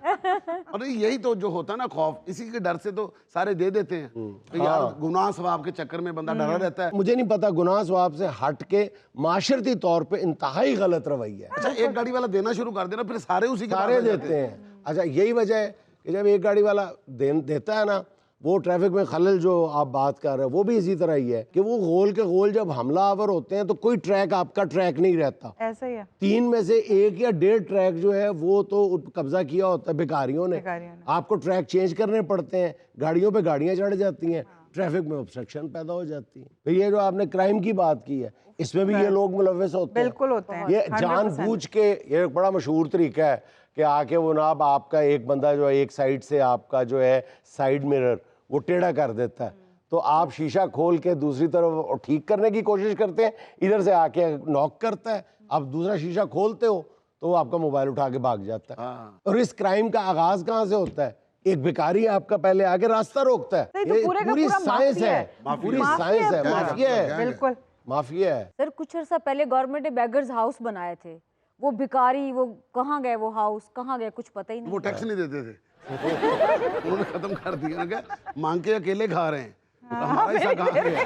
और यही तो जो होता है ना खौफ, इसी के डर से तो सारे दे देते हैं कि यार गुनाह सवाब के चक्कर में बंदा डरा रहता है। मुझे नहीं पता, गुनाह सवाब से हट के माशरती तौर पे इंतहाई गलत रवैया है। अच्छा, एक गाड़ी वाला देना शुरू कर देना, फिर सारे उसी के सारे पास आ जाते देते हैं। अच्छा, यही वजह है कि जब एक गाड़ी वाला देता है ना, वो ट्रैफिक में खलल जो आप बात कर रहे हैं वो भी इसी तरह ही है कि वो गोल के गोल जब हमलावर होते हैं तो कोई ट्रैक आपका ट्रैक नहीं रहता। ऐसा ही है। 3 में से 1 या 1.5 ट्रैक जो है वो तो कब्जा किया होता है भिखारियों ने। आपको ट्रैक चेंज करने पड़ते हैं, गाड़ियों पे गाड़ियां चढ़ जाती हैं, ट्रैफिक में ऑब्स्ट्रक्शन पैदा हो जाती है। तो ये जो आपने क्राइम की बात की है, इसमें भी ये लोग मुलव्वस होते हैं, बिल्कुल होते हैं। ये जानबूझ के। ये एक बड़ा मशहूर तरीका है कि आके वो ना आपका एक बंदा जो है एक साइड से आपका जो है साइड मिरर वो टेढ़ा कर देता है, तो आप शीशा खोल के दूसरी तरफ ठीक करने की कोशिश करते हैं, इधर से आके नॉक करता है, आप दूसरा शीशा खोलते हो तो वो आपका मोबाइल उठा के भाग जाता है। और इस क्राइम का आगाज कहाँ से होता है? एक भिखारी आपका पहले आके रास्ता रोकता है। ये पूरी साइंस है, पूरी साइंस है, माफिया है, बिल्कुल माफिया है। सर कुछ अर्सा पहले गवर्नमेंट ने बेगर्स हाउस बनाए थे, वो भिखारी वो कहाँ गए, वो हाउस कहाँ गए, कुछ पता ही नहीं। वो टैक्स नहीं देते थे, उन्होंने खत्म कर दिया। क्या मांग के अकेले खा रहे हैं, हमारा हिस्सा कहाँ गया?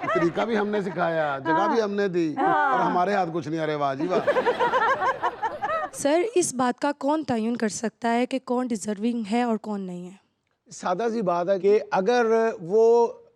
तरीका भी हमने सिखाया, जगह भी हमने दी, और हमारे हाथ कुछ नहीं। अरे वाह जी वाह। सर इस बात का कौन तयन कर सकता है कि कौन डिजर्विंग है और कौन नहीं है? सादा सी बात है कि अगर वो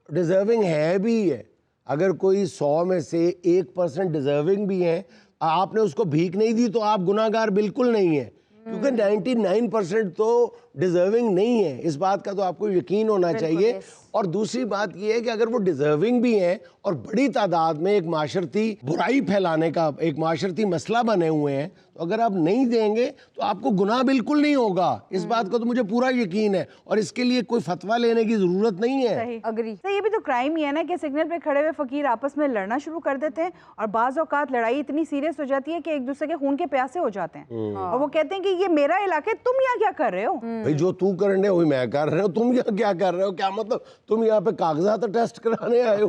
डिजर्विंग है भी है, अगर कोई 100 में से 1% डिजर्विंग भी है, आपने उसको भीख नहीं दी तो आप गुनाहगार बिल्कुल नहीं है, क्योंकि 99% तो डिजर्विंग नहीं है। इस बात का तो आपको यकीन होना चाहिए। और दूसरी बात यह है कि अगर वो डिजर्विंग भी हैं और बड़ी तादाद में एक माशरती बुराई फैलाने का एक माशरती मसला बने हुए हैं, तो अगर आप नहीं देंगे तो आपको गुनाह बिल्कुल नहीं होगा। इस बात का तो मुझे पूरा यकीन है, और इसके लिए कोई फतवा लेने की जरूरत नहीं है। सही अग्री। तो ये भी तो क्राइम ही है ना कि सिग्नल पे खड़े हुए फकीर आपस में लड़ना शुरू कर देते हैं, और बाज औकात लड़ाई इतनी सीरियस हो जाती है कि एक दूसरे के खून के प्यासे हो जाते हैं, और वो कहते हैं कि ये मेरा इलाका है, तुम यहाँ क्या कर रहे हो? भाई जो तू करने वही मैं कर रहा हूँ, तुम यहाँ क्या कर रहे हो? क्या मतलब तुम यहाँ पे कागजात टेस्ट कराने आए हो?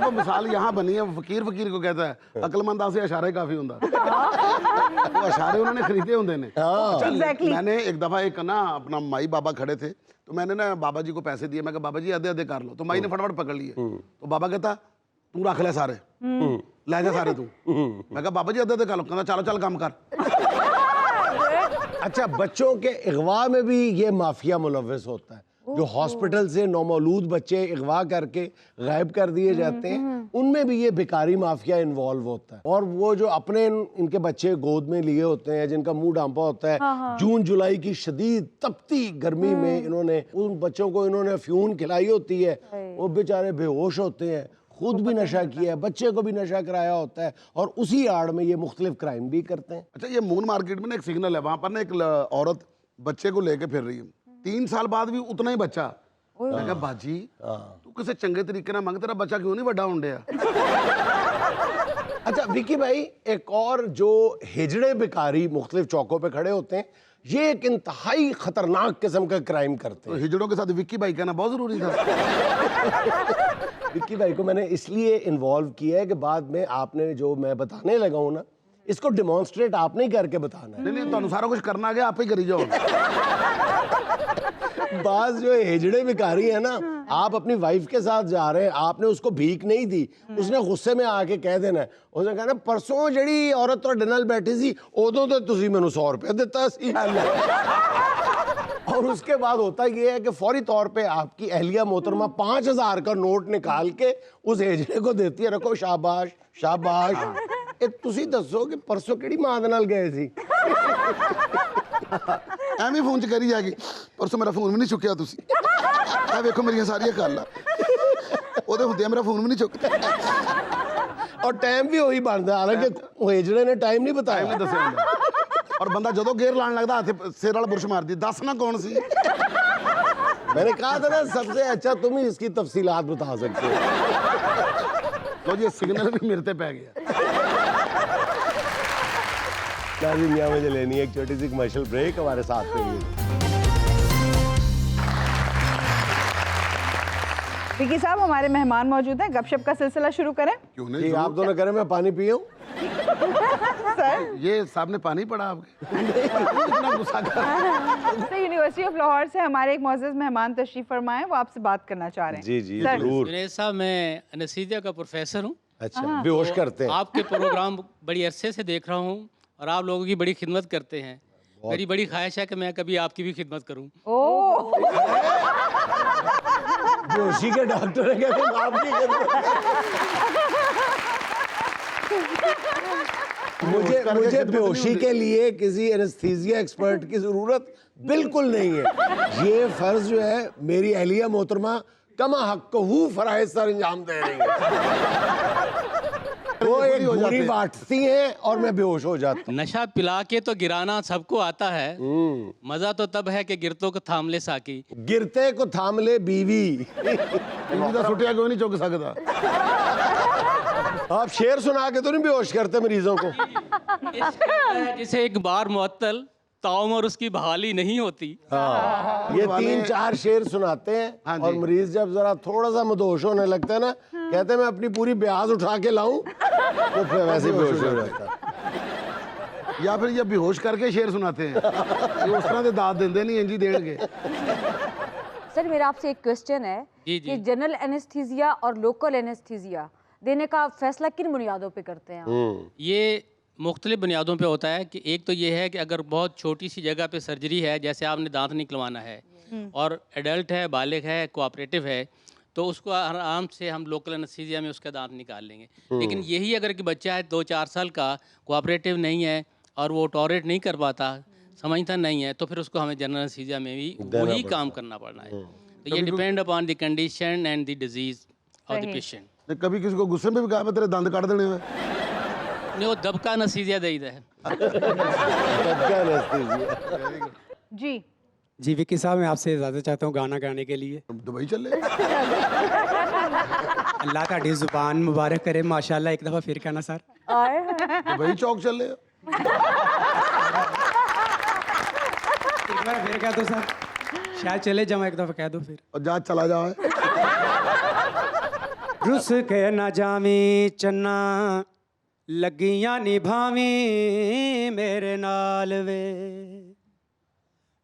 वो मिसाल यहाँ बनी है, फकीर फकीर को कहता है, अकलमंदा से इशारे काफी होंदा। वो इशारे उन्होंने खरीदे होंगे ने। Exactly. मैंने एक दफा एक ना अपना माई बाबा खड़े थे, तो मैंने ना बाबा जी को पैसे दिए, मैं कहा बाबा जी आधे आधे कर लो, तो माई ने फटाफट पकड़ लिए। तो बाबा कहता तू रख ले सारे, ले जा सारे तू। मैं कहा बाबा जी आधे आधे कर लो, कहता चलो चल काम कर। अच्छा, बच्चों के अगवा में भी ये माफिया मुलव्वस होता है। जो हॉस्पिटल से नौमौलूद बच्चे अगवा करके गायब कर दिए जाते हैं, उनमें भी ये भिखारी माफिया इन्वॉल्व होता है। और वो जो अपने इनके बच्चे गोद में लिए होते हैं, जिनका मुंह ढांपा होता है, जून जुलाई की शदीद तपती गर्मी में इन्होंने उन बच्चों को इन्होंने अफ्यून खिलाई होती है, वो बेचारे बेहोश होते हैं, खुद भी नशा किया है, बच्चे को भी नशा कराया होता है, और उसी आड़ में ये मुख्तलिफ क्राइम भी करते हैं। अच्छा, ये मून मार्केट में ना एक सिग्नल है, वहां पर ना एक औरत बच्चे को लेके फिर रही है, 3 साल बाद भी उतना ही बच्चा। मैं कहा बाजी तू किसी चंगे तरीके ना मंग, तेरा बच्चा क्यों नहीं बड़ा होंडे? अच्छा विकी भाई, एक और जो हिजड़े भिखारी मुख्तलिफ चौकों पे खड़े होते हैं, ये एक इंतहाई खतरनाक किस्म का क्राइम करते हैं। तो हिजड़ों के साथ विक्की भाई कहना बहुत जरूरी था। विक्की भाई को मैंने इसलिए इन्वॉल्व किया है कि बाद में आपने जो मैं बताने लगा हूं ना, इसको डिमॉन्स्ट्रेट आपने ही करके बताना है। नहीं तो सारा कुछ करना गया, आप ही करी जाओ। बाज जो हिजड़े भिखारी है ना, आप अपनी वाइफ के साथ जा रहे हैं, आपने उसको भीख नहीं दी, उसने गुस्से में आके कह देना है, उसने कहना परसों जड़ी औरत तो डिनर बैठी सी, उदों तो तुसी मैनू 100 रुपया दिता सी। और उसके बाद होता ये है कि फौरी तौर पे आपकी अहलिया मोहतरमा 5000 का नोट निकाल के उस हिजड़े को देती है, रखो शाबाश शाबाश। तुसी दसो कि परसों केड़ी मां दे नाल गए सी? ਐਵੇਂ ਫੋਨ 'ਚ ਕਰੀ ਜਾਗੀ, ਪਰਸੋਂ ਮੇਰਾ ਫੋਨ ਵੀ ਨਹੀਂ ਚੁੱਕਿਆ ਤੁਸੀਂ, ਇਹ ਵੇਖੋ ਮੇਰੀਆਂ ਸਾਰੀਆਂ ਕਾਲਾਂ, ਉਹਦੇ ਹੁੰਦੇ ਮੇਰਾ ਫੋਨ ਵੀ ਨਹੀਂ ਚੁੱਕਦਾ। और टाइम भी वही बनता है, हालांकि हिजड़े ने टाइम नहीं बताया, नहीं दसिया ਹੁੰਦਾ। और बंदा ਜਦੋਂ ਗੇਰ ਲਾਣ ਲੱਗਦਾ ਹੱਥ ਸਿਰ ਵਾਲਾ ਬੁਰਸ਼ ਮਾਰਦੀ, ਦੱਸ ਨਾ ਕੌਣ ਸੀ। मैंने कहा था ना सबसे अच्छा तुम ही इसकी तफसीलात बता सकते हो। तो ये सिग्नल भी मेरे पे पै गया। नाज़रीन, यहाँ मुझे लेनी है एक छोटी सी कमर्शियल ब्रेक, हमारे साथ रहिए। विकी साहब, हमारे मेहमान मौजूद हैं, गपशप का सिलसिला शुरू करें? क्यों जी, नहीं, आप दोनों करें, मैं पानी पियूं। सर ये सामने पानी पड़ा आपके? इतना गुस्सा कर रहे हैं। सर यूनिवर्सिटी ऑफ लाहौर से हमारे एक मोअज़्ज़ज़ मेहमान तशरीफ फरमाए, वो आपसे बात करना चाह रहे हैं। जी जी सर, जरूर। जुनैद साहब, मैं एनेस्थीसिया का प्रोफेसर हूँ। अच्छा, बेहोश करते हैं। आपके प्रोग्राम बड़ी अरसे से देख रहा हूँ और आप लोगों की बड़ी खिदमत करते हैं। मेरी बड़ी ख्वाहिश है कि मैं कभी आपकी भी खिदमत करूँ। ओह बेहोशी के डॉक्टर है, कहते हैं आपकी मुझे बेहोशी के लिए किसी एनेस्थीसिया एक्सपर्ट की जरूरत बिल्कुल नहीं है। ये फर्ज जो है मेरी अहलिया मोहतरमा कमा हक़्क़हू फराइज़ सर अंजाम दे रही है। वो एक पूरी बांटती हैं और मैं बेहोश हो जाता हूँ। नशा पिला के तो गिराना सबको आता है, मजा तो तब है कि गिरतों को थाम ले साकी। गिरते को थाम ले बीवी। इनका सुटिया कोई नहीं चुक सकता। आप शेर सुना के तो नहीं बेहोश करते मरीजों को? जिसे एक बार मुअत्तल ताउमर उसकी बहाली नहीं होती। हाँ, ये 3-4 शेर सुनाते हैं। हाँ जी। और मरीज जब जरा थोड़ा सा मदहोश होने लगता है ना, कहते हैं मैं अपनी पूरी ब्याज उठा के लाऊं, तो फिर वैसे ही बेहोश हो जाता है। या फिर ये बेहोश करके शेर सुनाते हैं। ये उस तरह से दाद देंदे नहीं इंजी देंगे। सर मेरा आपसे एक क्वेश्चन है जी, जी। कि जनरल एनेस्थीसिया और लोकल एनेस्थीसिया देने का फैसला किन बुनियादों पे करते हैं आप? ये मुख्तलिफ बुनियादों पे होता है कि एक तो ये है कि अगर बहुत छोटी सी जगह पे सर्जरी है, जैसे आपने दांत निकलवाना है और एडल्ट है, बालिग है, कोऑपरेटिव है, तो उसको आराम से हम लोकल एनेस्थीसिया में उसका दांत निकाल लेंगे। लेकिन यही अगर कि बच्चा है 2-4 साल का, कोऑपरेटिव नहीं है और वो टॉलरेट नहीं कर पाता, समझता नहीं है, तो फिर उसको हमें जनरल एनेस्थीसिया में भी वही काम करना पड़ना है। तो ये depend upon the condition and the disease of the patient. कभी किसी को गुस्से में भी कहा मैं तेरे दंद काट देने में। नहीं, वो दबका एनेस्थीसिया दे है। जी जी विक्की साहब, मैं आपसे इजाज़त चाहता हूँ गाना गाने के लिए। दुबई चले। अल्लाह ताड़ी ज़ुबान मुबारक करे माशाल्लाह। एक दफ़ा फिर कहना सर। दुबई चौक चले। एक बार फिर कह दो सर, शायद चले जाओ, एक दफ़ा कह दो फिर। और जहाँ चला जाओ। रुस के ना जावी चन्ना लगियां निभावी मेरे नाल वे।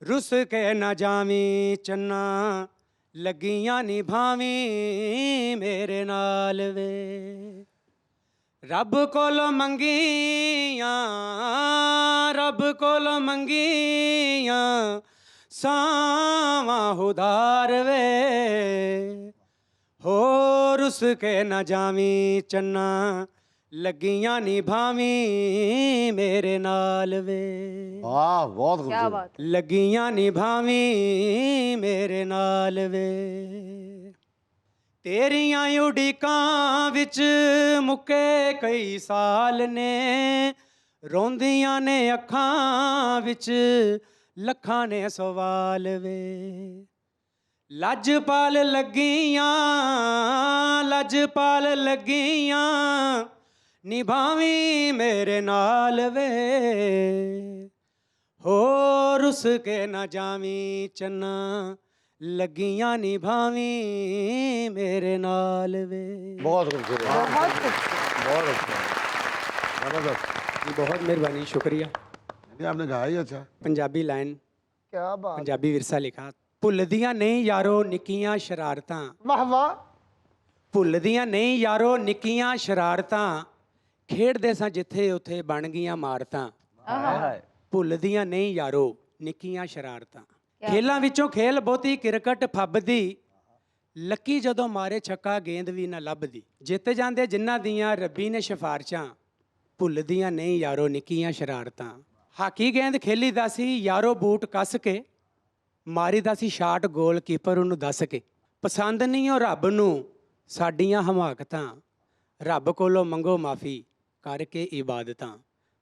रुस के ना जावी चन्ना लगियां निभावी मेरे नाल वे। रब कोलो मंगियां, रब कोलो मंगियां सावा उधार वे। हो रुस के ना जावी चन्ना लगियां निभावी मेरे नाल वे। वाह, बहुत क्या बात। लगियां निभावी मेरे नाल वे। तेरियां उड़ीकां विच मुक्के कई साल ने, रोंदियां ने अखां विच लखां ने सवाल वे। लजपाल लगियां, लजपाल लगियां निभावी मेरे नाल वे। हो रुस के ना जावी चन्ना लगियां निभावी मेरे नाल वे। बहुत खूबसूरत, बहुत कुछ। बहुत अच्छा, जबरदस्त। बहुत मेहरबानी, शुक्रिया। ये आपने गाया ही अच्छा। पंजाबी लाइन, क्या बात। पंजाबी विरसा लिखा। भुलदियां नहीं यारो निक्कियां शरारतां। वाह वाह। भुलदियां नहीं यारो निक्कियां शरारतां, खेडदे सां जिथे उथे बन गईयां मारतां। भुलदियां नहीं यारो निक्कियां शरारतां। खेलां विचों खेल बहुती क्रिकेट फब्बदी, लक्की जदों मारे छक्का गेंद भी ना लभदी। जित जांदे जिन्हां दियां रब्बी ने सिफारशां, भुलदियां नहीं यारो निक्कियां शरारतां। हाकी गेंद खेली दा सी यारो बूट कस के, मारी दा सी शाट गोल कीपर उन्होंने दस के। पसंद नहीं हो रब नूं साडियां हमाकतां, रब कोलों मंगो माफ़ी करके इबादतां।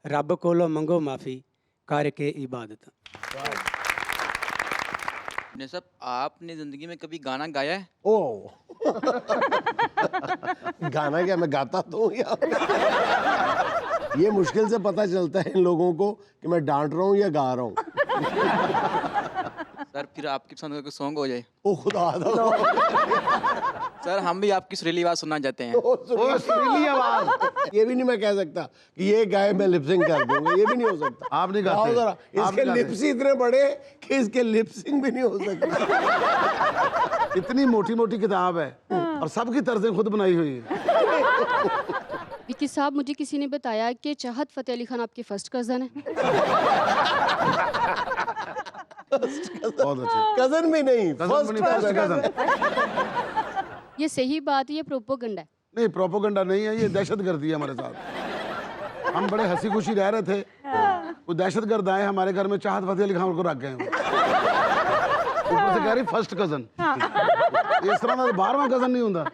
रब कोलों मंगो माफ़ी करके इबादतां। ने सब आपने जिंदगी में कभी गाना गाया है? ओ गाना क्या, मैं गाता तो हूँ या ये मुश्किल से पता चलता है इन लोगों को कि मैं डांट रहा हूँ या गा रहा हूँ। सर फिर आपकी पसंद का कोई सॉन्ग हो जाए। ओ खुदा सर हम भी आपकी सुरीली आवाज सुनना चाहते हैं। ओ सुरीली आवाज, ये भी नहीं मैं कह सकता कि ये गाय मैं लिपसिंग कर दूंगा, ये भी नहीं हो सकता। आप नहीं गाते। गाओ जरा, आप इसके नहीं लिप्स ही इतने बड़े कि इसके लिपसिंग भी नहीं हो सकती। इतनी मोटी मोटी किताब है और सबकी तर्जें खुद बनाई हुई है। विकी साहब, मुझे किसी ने बताया कि चाहत फतेह अली खान आपके फर्स्ट कजन है। बहुत अच्छे। कजन भी नहीं, कजन कजन। ये सही बात है, ये प्रोपोगंडा है? नहीं, प्रोपोगंडा नहीं है, ये दहशतगर्दी है हमारे साथ। हम बड़े हंसी खुशी रह रहे थे, वो दहशतगर्द आए हमारे घर में, चाहत फतेह अली खान को रख गए। ऊपर से कह रही फर्स्ट कजन। इस तरह का 12वां कजन नहीं होता।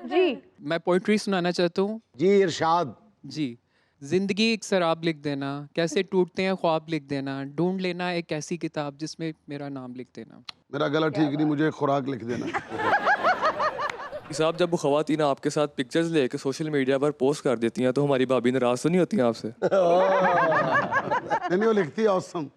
जी मैं पोइट्री सुनाना चाहता हूँ। जी इरशाद। जी, जिंदगी एक शराब लिख देना, कैसे टूटते हैं ख्वाब लिख देना, ढूंढ लेना एक ऐसी किताब जिसमें मेरा नाम लिख देना। मेरा गला ठीक नहीं, मुझे खुराक लिख देना। साहब, जब वो खवातीन आपके साथ पिक्चर्स लेके सोशल मीडिया पर पोस्ट कर देती हैं तो हमारी भाभी नाराज तो नहीं होती हैं आपसे? नहीं, वो लिखती है औसम।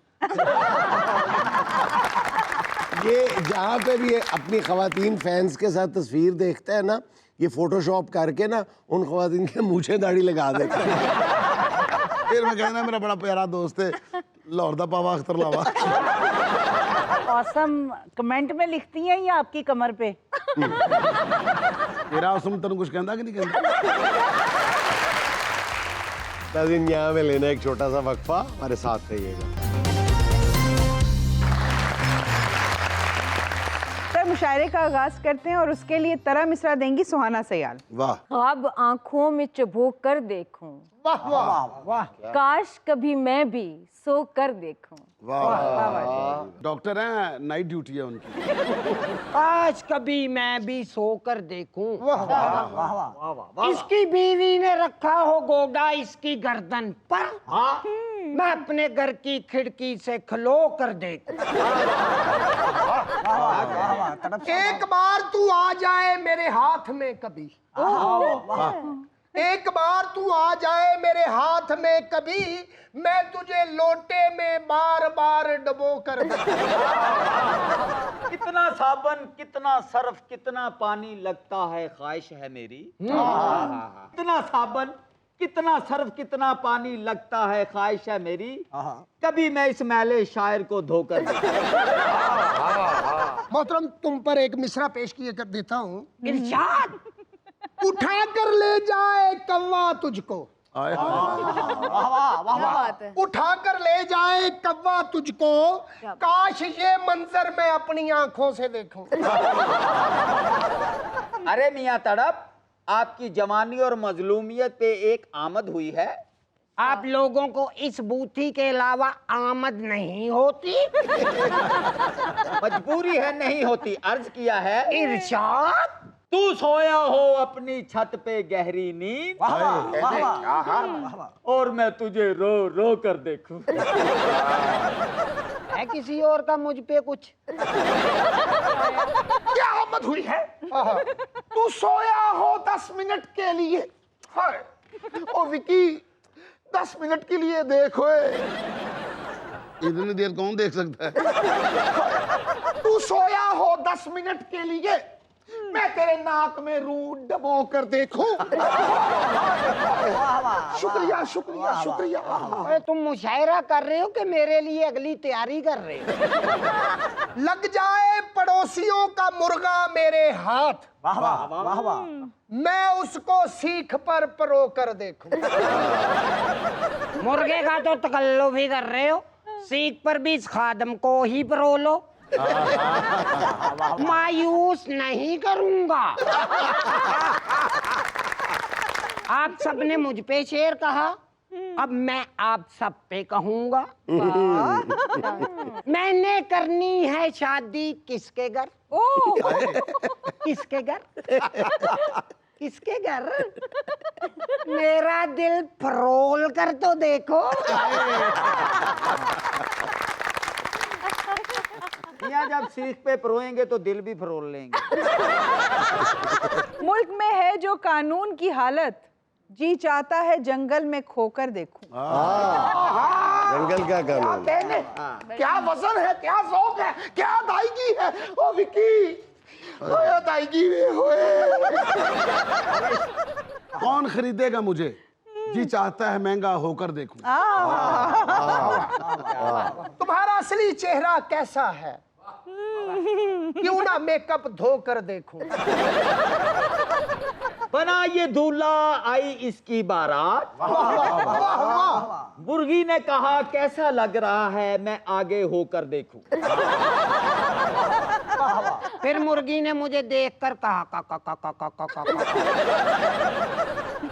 ये जहाँ पे भी अपनी खवातीन फैंस के साथ तस्वीर देखता है ना, ये फोटोशॉप करके ना उन खवातीन के मूछे दाढ़ी लगा देता है। फिर मैं कहना मेरा बड़ा प्यारा दोस्त है लाहौर दा पावा अख्तर लावा। औसम कमेंट में लिखती हैं या आपकी कमर पे? तेरा औसम तेन कुछ कहता कि नहीं कहता? नाज़रीन, यहाँ में लेना एक छोटा सा वक्फा, हमारे साथ रहिएगा। मुशायरे का आगाज करते हैं और उसके लिए तरह मिसरा देंगी सुहाना सयाल। वाह। ख्वाब आंखों में चुभो कर देखूं, वाह वाह वाह। काश कभी मैं भी सो कर देखूं। वाह। डॉक्टर हैं, नाइट ड्यूटी है उनकी। काश कभी मैं भी सो कर देखूं। वाह वाह वाह। इसकी बीवी ने रखा हो गोगा इसकी गर्दन पर, मैं अपने घर की खिड़की से खलो कर देखूं। एक बार तू आ जाए मेरे हाथ में कभी, एक बार तू आ जाए मेरे हाथ में कभी, मैं तुझे लोटे में बार बार डबो कर कितना साबन, कितना सर्फ, कितना पानी लगता है ख्वाहिश है मेरी। कितना साबन, कितना सर्फ, कितना पानी लगता है ख्वाहिश है मेरी, कभी मैं इस मैले शायर को धोकर। मोहतरम, तुम पर एक मिसरा पेश किए कर देता हूँ। इरशाद। उठा कर ले जाए कौवा तुझको, उठा कर ले जाए कौवा तुझको, काश ये मंजर मैं अपनी आंखों से देखूं। अरे मियां तड़प, आपकी जवानी और मजलूमियत पे एक आमद हुई है। आप लोगों को इस बूथी के अलावा आमद नहीं होती? मजबूरी है, नहीं होती, अर्ज किया है। इरशाद। तू सोया हो अपनी छत पे गहरी नींद, और मैं तुझे रो रो कर देखूं। है किसी और का मुझ पे कुछ? क्या आमद हुई है? तू सोया हो 10 मिनट के लिए। हाय ओ विकी, 10 मिनट के लिए देखो। इतनी देर कौन देख सकता है? तू सोया हो 10 मिनट के लिए, मैं तेरे नाक में रूह डबो कर देखूं। शुक्रिया शुक्रिया शुक्रिया। अरे तुम मुशायरा कर रहे हो कि मेरे लिए अगली तैयारी कर रहे हो? लग जाए पड़ोसियों का मुर्गा मेरे हाथ, वाह वाह वाह वाह, मैं उसको सीख पर परो कर देखूं। मुर्गे का तो तकल्लुफ ही कर रहे हो, सीख पर भी इस खादम को ही परो लो। मायूस नहीं करूंगा। आप सबने मुझ पे शेर कहा, अब मैं आप सब पे कहूंगा। मैंने करनी है शादी किसके घर? किसके घर? किसके घर? मेरा दिल फरोल कर तो देखो। यहाँ जब सीख पे परोएंगे तो दिल भी फरोल लेंगे। मुल्क में है जो कानून की हालत, जी चाहता है जंगल में खोकर देखूं। जंगल का कानून। कहने क्या वजन है, क्या शौक है, क्या अदायगी है। ओ विक्की, ओए अदायगी में होए। कौन खरीदेगा मुझे, जी चाहता है महंगा होकर देखूं। तुम्हारा असली चेहरा कैसा है, क्यों ना मेकअप धोकर देखूं। बना ये दूल्हा, आई इसकी बारात। मुर्गी ने कहा कैसा लग रहा है, मैं आगे होकर देखूं। फिर मुर्गी ने मुझे देखकर कहा का का का का का का का।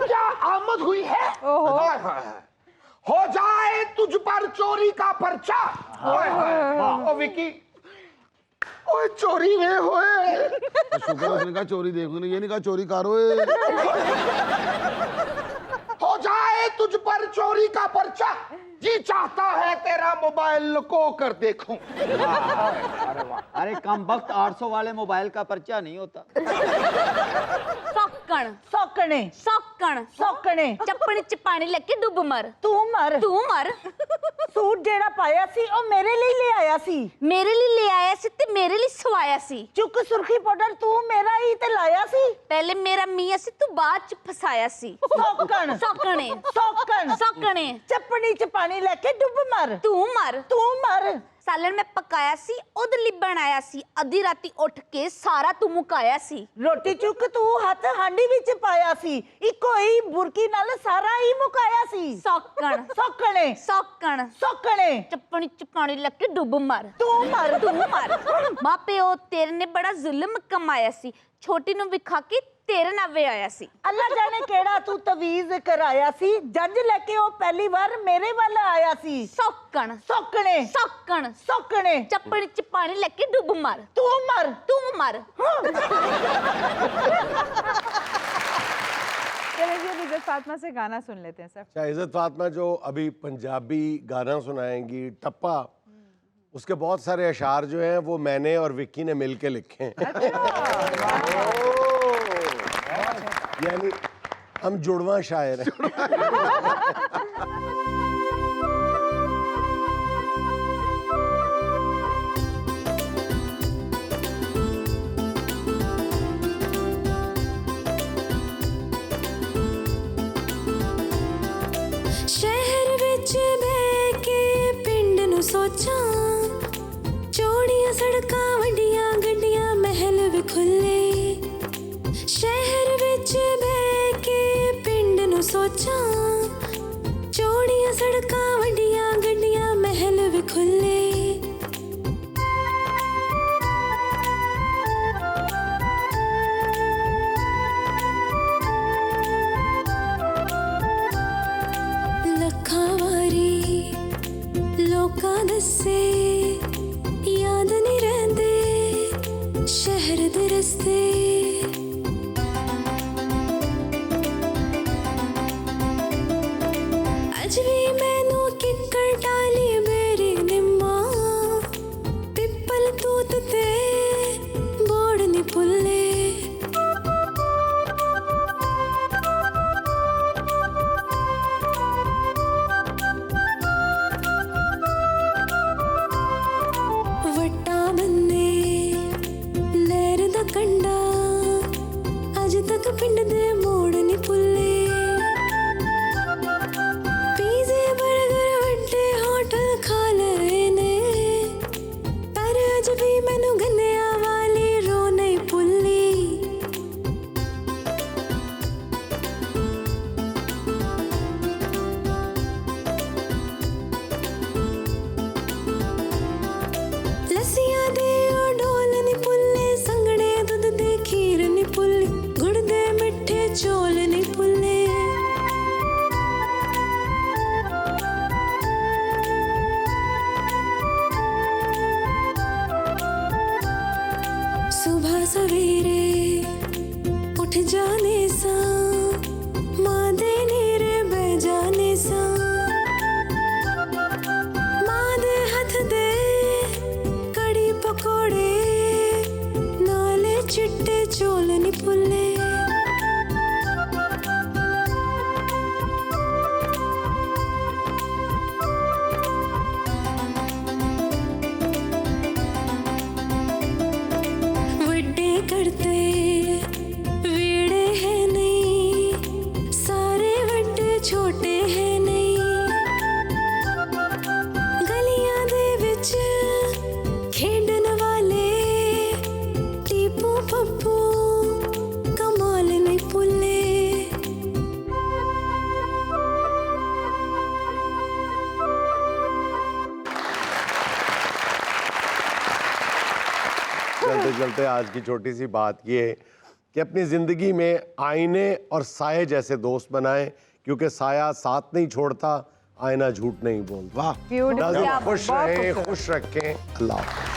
क्या आमद हुई है। हो जाए तुझ पर चोरी का पर्चा। ओ विक्की, ओए चोरी में होए। शुक्र उसने कहा चोरी देखो, ये नहीं कहा चोरी करो। हो जाए तुझ पर चोरी का पर्चा, जी चाहता है तेरा मोबाइल लुको कर देखूं। अरे कम वक्त 800 वाले मोबाइल का पर्चा नहीं होता। सौकण सौकने सौकण सौकने ਚੱਪਣੀ ਚ ਪਾਣੀ ਲੈ ਕੇ ਡੁੱਬ ਮਰ ਤੂੰ ਮਰ ਸੂਟ ਜਿਹੜਾ ਪਾਇਆ ਸੀ ਉਹ ਮੇਰੇ ਲਈ ਲੈ ਆਇਆ ਸੀ ਮੇਰੇ ਲਈ ਲੈ ਆਇਆ ਸੀ ਤੇ ਮੇਰੇ ਲਈ ਸਵਾਇਆ ਸੀ ਚੁੱਕ ਸੁਰਖੀ ਪਾਊਡਰ ਤੂੰ ਮੇਰਾ ਹੀ ਤੇ ਲਾਇਆ ਸੀ ਪਹਿਲੇ ਮੇਰਾ ਮੀਆਂ ਸੀ ਤੂੰ ਬਾਅਦ ਚ ਫਸਾਇਆ ਸੀ ਸੌਕਣ ਸੌਕਣੇ ਸੌਕਣ ਸੌਕਣੇ ਚੱਪਣੀ ਚ ਪਾਣੀ ਲੈ ਕੇ ਡੁੱਬ ਮਰ ਤੂੰ ਮਰ सालन में पकाया सी उद ਲਈ ਬਣਾਇਆ ਸੀ ਅੱਧੀ ਰਾਤੀ ਉੱਠ ਕੇ ਸਾਰਾ ਤੂੰ ਮੁਕਾਇਆ ਸੀ ਰੋਟੀ ਚੁੱਕ ਤੂੰ ਹੱਥ ਹਾਂਡੀ ਵਿੱਚ ਪਾਇਆ ਸੀ ਇੱਕੋ ਹੀ ਬੁਰਕੀ ਨਾਲ ਸਾਰਾ ਹੀ ਮੁਕਾਇਆ ਸੀ ਸੌਕਣ ਸੌਕਣੇ ਸੌਕਣ ਸੌਕਣੇ ਚੱਪਣੀ ਚ ਪਾਣੀ ਲੱਗ ਕੇ ਡੁੱਬ ਮਰ ਤੂੰ ਮਰ ਮਾਪਿਓ ਤੇਰੇ ਨੇ ਬੜਾ ਜ਼ੁਲਮ ਕਮਾਇਆ ਸੀ ਛੋਟੀ ਨੂੰ ਵਿਖਾ ਕੇ तेरे नावे आया सी अल्लाह जाने केड़ा तू तवीज कराया सी जज लेके वो पहली बार मेरे वाल आया सी सौकण सौकने सौकण सौकने चप्पड़ी च पानी लेके डूब मर तू मर चलिए इज्जत फातिमा से गाना सुन लेते हैं सर। अच्छा, इज्जत फातिमा जो अभी पंजाबी गाना सुनाएंगी टप्पा, उसके बहुत सारे अशार जो हैं वो मैंने और विक्की ने मिलके लिखे हैं। यानी हम जुड़वा शायर हैं। शहर विच बह के पिंड नू सोचा चौड़ियां सड़कां वड्डियां गड्डियां महल भी खुले शहर विच बह के पिंड नू सोचा चौड़ियां सड़कां वड्डियां गड्डियां महल भी खुले लखां वारी लोकां दस्से याद नहीं रहिंदे शहर दे रस्ते अज भी मैनू किक्कर डाली मेरी निम्मा पिपल तूत ते बोड़ नी भुल्ले वट्टा बन्ने लहर दा कंडा अज तक पिंड दे मोड़ नी भुल्ले सुबह सवेरे उठ जाने सा माँ दे नीरे बह जाने सा माँ दे हाथ दे कड़ी पकोड़े नाले चिट्टे चोल नी भुल्ले चलते चलते आज की छोटी सी बात ये कि अपनी ज़िंदगी में आईने और साये जैसे दोस्त बनाएं, क्योंकि साया साथ नहीं छोड़ता, आईना झूठ नहीं बोलता। Beautiful. खुश रहें, खुश रखें। अल्लाह हाफ़िज़।